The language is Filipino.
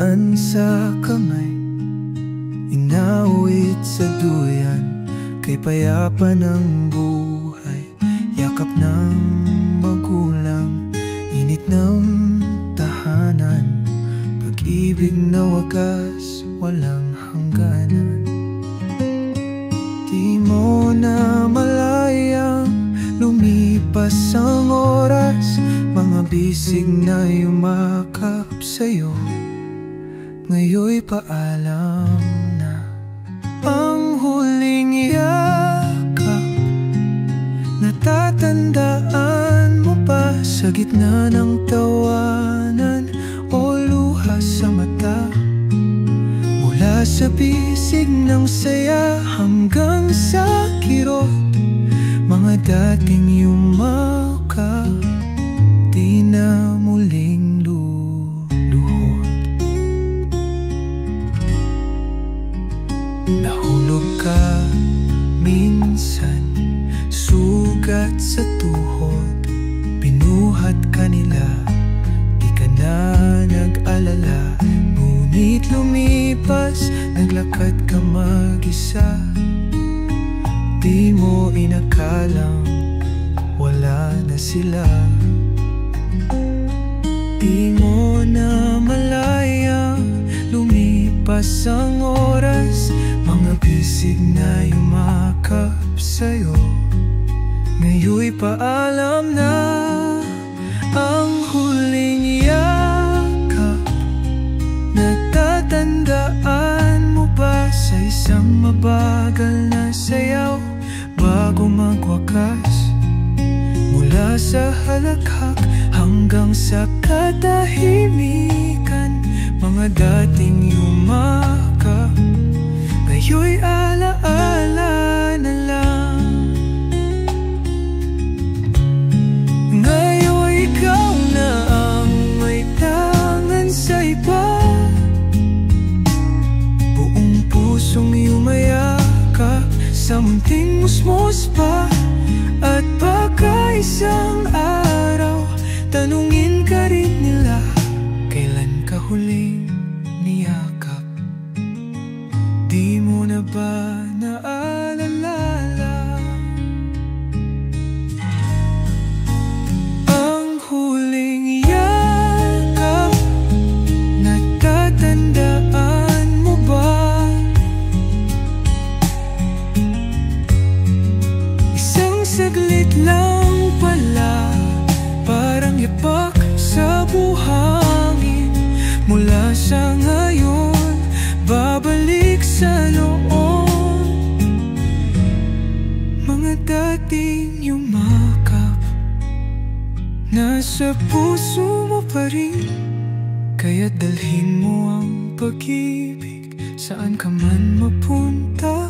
daan sa kamay, inawit sa duyan, kay payapa ng buhay. Yakap ng magulang, init ng tahanan, pag-ibig na wagas, walang hangganan. Di mo na malayang lumipas ang oras, mga bisig na yumakap sa'yo, ngayon'y paalam na. Ang huling yakap, natatandaan mo pa sa gitna ng tawanan o luha sa mata? Mula sa bisig ng saya hanggang sa kirot, mga dating yumakap, di na muling luluhod. Nahulog ka minsan, sugat sa tuhod, binuhat ka nila, di ka na nag-alala. Ngunit lumipas, naglakad ka mag-isa, di mo inakalang wala na sila. Di mo na malayang lumipas ang oras, mga bisig na yumakap sa'yo, ngayon'y paalam na. Ang huling yakap, natatandaan mo ba sa isang mabagal na sayaw bago magwakas? Mula sa halakhak hanggang sa katahimikan, mga dating yumakap, ngayon'y alaala na lang. Ngayon ikaw na ang may tangan sa iba, buong pusong yumayakap sa munting musmos pa. At baka isang araw, tanungin ka rin nila, kailan ka huling niyakap? Di mo na ba naalala? Ang huling yakap, natatandaan mo ba? Isang saglit lang pala, parang yapak sa buhangin. Mula sa ngayon, babalik sa noon, mga dating yumakap, nasa puso mo pa rin. Kaya dalhin mo ang pag-ibig saan ka man mapunta.